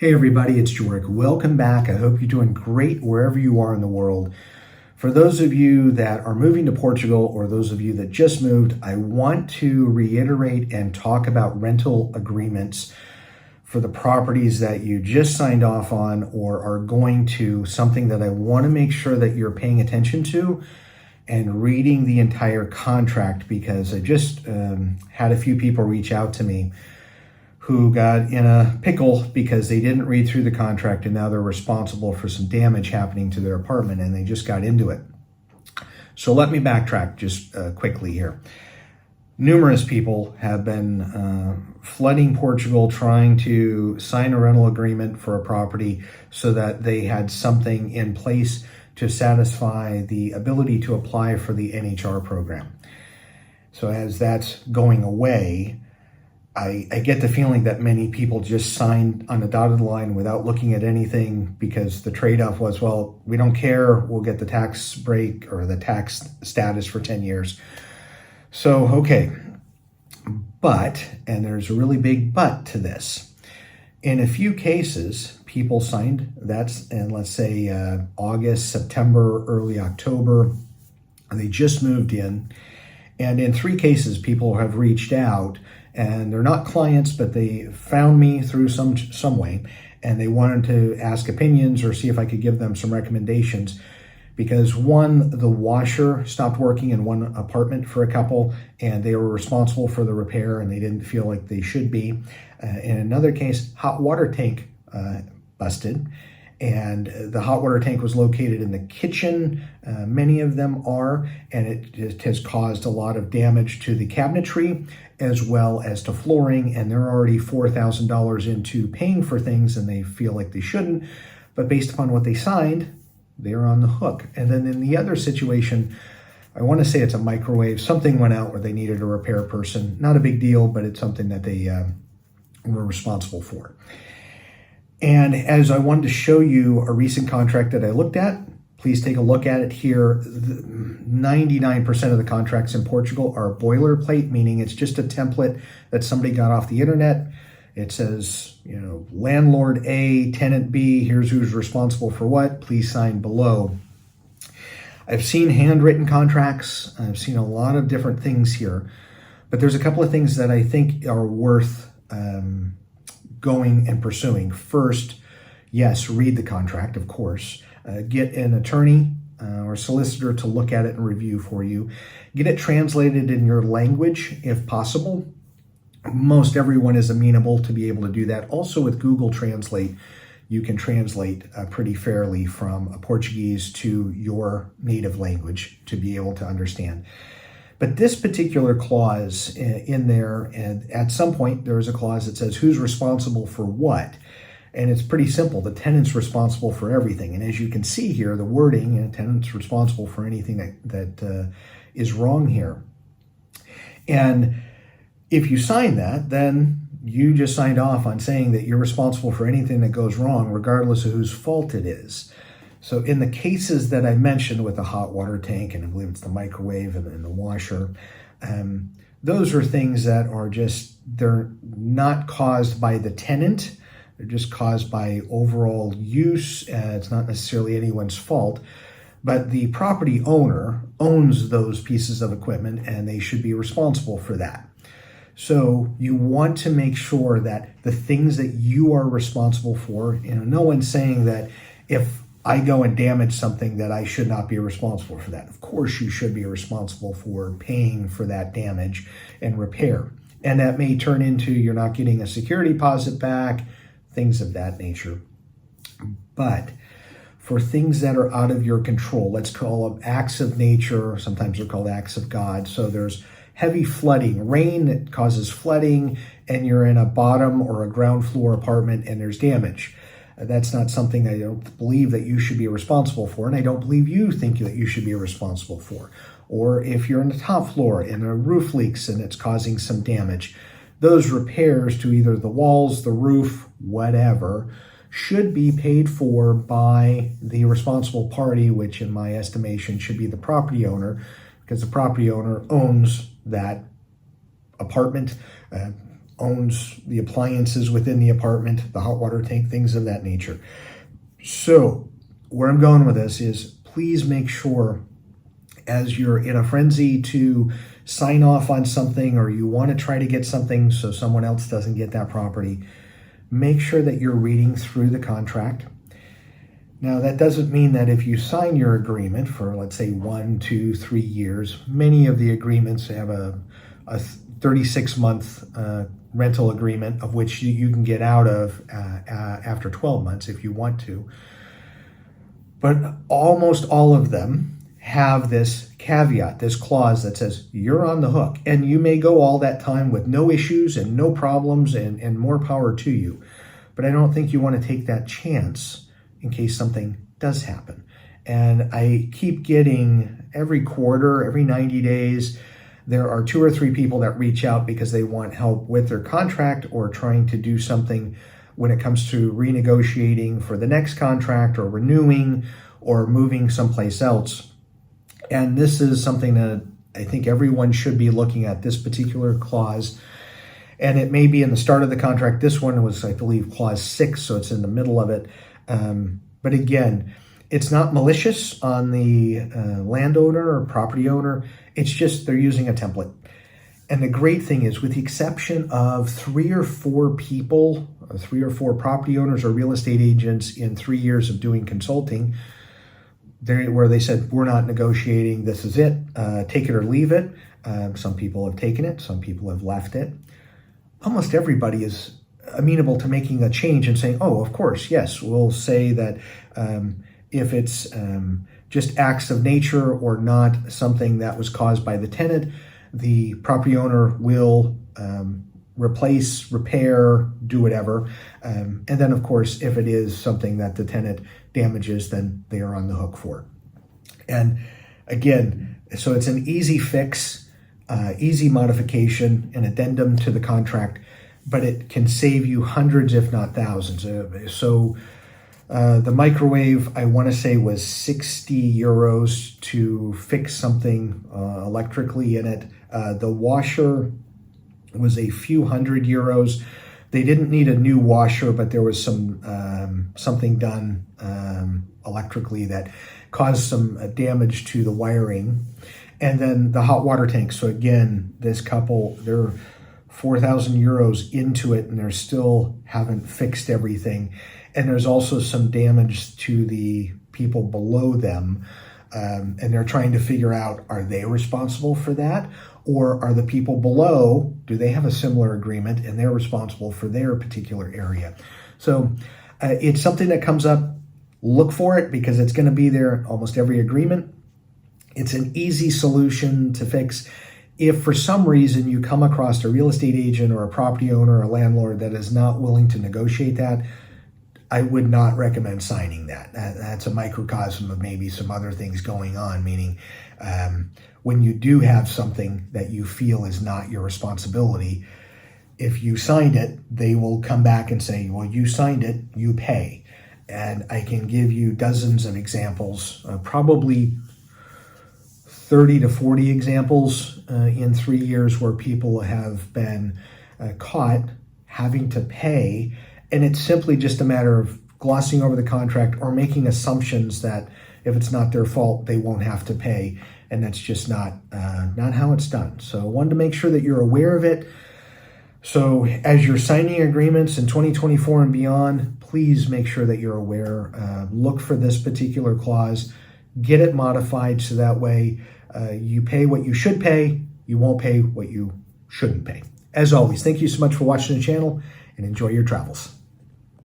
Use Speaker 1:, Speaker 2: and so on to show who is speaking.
Speaker 1: Hey everybody, it's Joric. Welcome back. I hope you're doing great wherever you are in the world. For those of you that are moving to Portugal or those of you that just moved, I want to reiterate and talk about rental agreements for the properties that you just signed off on or are going to, something that I want to make sure that you're paying attention to and reading the entire contract, because I just had a few people reach out to me who got in a pickle because they didn't read through the contract and now they're responsible for some damage happening to their apartment and they just got into it. So let me backtrack just quickly here. Numerous people have been flooding Portugal trying to sign a rental agreement for a property so that they had something in place to satisfy the ability to apply for the NHR program. So as that's going away, I get the feeling that many people just signed on a dotted line without looking at anything because the trade-off was, well, we don't care, we'll get the tax break or the tax status for 10 years. So, okay, but, and there's a really big but to this. In a few cases, people signed, that's in, let's say, August, September, early October, and they just moved in. And in 3 cases, people have reached out, and they're not clients, but they found me through some way, and they wanted to ask opinions or see if I could give them some recommendations. Because one, the washer stopped working in one apartment for a couple, and they were responsible for the repair, and they didn't feel like they should be. In another case, hot water tank busted, and the hot water tank was located in the kitchen. Many of them are, and it just has caused a lot of damage to the cabinetry as well as to flooring, and they're already $4,000 into paying for things and they feel like they shouldn't, but based upon what they signed, they're on the hook. And then in the other situation, I want to say it's a microwave, something went out where they needed a repair person. Not a big deal, but it's something that they were responsible for. And as I wanted to show you a recent contract that I looked at, please take a look at it here. 99% of the contracts in Portugal are boilerplate, meaning it's just a template that somebody got off the internet. It says, landlord A, tenant B, here's who's responsible for what, please sign below. I've seen handwritten contracts. I've seen a lot of different things here, but there's a couple of things that I think are worth going and pursuing. First, yes, read the contract, of course. Get an attorney or solicitor to look at it and review for you. Get it translated in your language if possible. Most everyone is amenable to be able to do that. Also with Google Translate, you can translate pretty fairly from Portuguese to your native language to be able to understand. But this particular clause in there, and at some point there is a clause that says who's responsible for what. And it's pretty simple. The tenant's responsible for everything. And as you can see here, the wording, tenant's responsible for anything that is wrong here. And if you sign that, then you just signed off on saying that you're responsible for anything that goes wrong, regardless of whose fault it is. So in the cases that I mentioned with the hot water tank, and I believe it's the microwave and the washer, those are things that are just, they're not caused by the tenant. They're just caused by overall use. It's not necessarily anyone's fault, but the property owner owns those pieces of equipment and they should be responsible for that. So you want to make sure that the things that you are responsible for, no one's saying that if I go and damage something that I should not be responsible for that. Of course you should be responsible for paying for that damage and repair. And that may turn into you're not getting a security deposit back, things of that nature. But for things that are out of your control, let's call them acts of nature, sometimes they're called acts of God. So there's heavy flooding, rain that causes flooding, and you're in a bottom or a ground floor apartment and there's damage. That's not something I don't believe that you should be responsible for, and I don't believe you think that you should be responsible for. Or if you're on the top floor and a roof leaks and it's causing some damage, those repairs to either the walls, the roof, whatever, should be paid for by the responsible party, which in my estimation should be the property owner, because the property owner owns that apartment. owns the appliances within the apartment, the hot water tank, things of that nature. So where I'm going with this is, please make sure, as you're in a frenzy to sign off on something, or you want to try to get something so someone else doesn't get that property, make sure that you're reading through the contract. Now, that doesn't mean that if you sign your agreement for, let's say, 1, 2, 3 years, many of the agreements have a 36-month rental agreement, of which you can get out of after 12 months if you want to. But almost all of them have this caveat, this clause that says you're on the hook, and you may go all that time with no issues and no problems, and more power to you. But I don't think you want to take that chance in case something does happen. And I keep getting, every quarter, every 90 days, there are 2 or 3 people that reach out because they want help with their contract, or trying to do something when it comes to renegotiating for the next contract, or renewing, or moving someplace else. And this is something that I think everyone should be looking at, this particular clause. And it may be in the start of the contract. This one was, I believe, clause 6, so it's in the middle of it. But again, it's not malicious on the landowner or property owner. It's just they're using a template. And the great thing is, with the exception of 3 or 4 people, 3 or 4 property owners or real estate agents in 3 years of doing consulting, where they said, we're not negotiating, this is it, take it or leave it. Some people have taken it, some people have left it. Almost everybody is amenable to making a change and saying, oh, of course, yes, we'll say that if it's just acts of nature, or not something that was caused by the tenant, the property owner will replace, repair, do whatever. And then, of course, if it is something that the tenant damages, then they are on the hook for it. And again, so it's an easy fix, easy modification, an addendum to the contract, but it can save you hundreds, if not thousands. So the microwave, I want to say, was 60 euros to fix something electrically in it. The washer was a few hundred euros. They didn't need a new washer, but there was something done electrically that caused some damage to the wiring. And then the hot water tank. So again, this couple, they're 4,000 euros into it, and they still haven't fixed everything. And there's also some damage to the people below them. And they're trying to figure out, are they responsible for that? Or are the people below, do they have a similar agreement and they're responsible for their particular area? So it's something that comes up. Look for it, because it's going to be there in almost every agreement. It's an easy solution to fix. If for some reason you come across a real estate agent or a property owner or a landlord that is not willing to negotiate that, I would not recommend signing that. That's a microcosm of maybe some other things going on, meaning when you do have something that you feel is not your responsibility, if you signed it, they will come back and say, well, you signed it, you pay. And I can give you dozens of examples, probably 30 to 40 examples in 3 years where people have been caught having to pay. And it's simply just a matter of glossing over the contract or making assumptions that if it's not their fault, they won't have to pay. And that's just not how it's done. So I wanted to make sure that you're aware of it. So as you're signing agreements in 2024 and beyond, please make sure that you're aware. Look for this particular clause. Get it modified so that way you pay what you should pay. You won't pay what you shouldn't pay. As always, thank you so much for watching the channel, and enjoy your travels.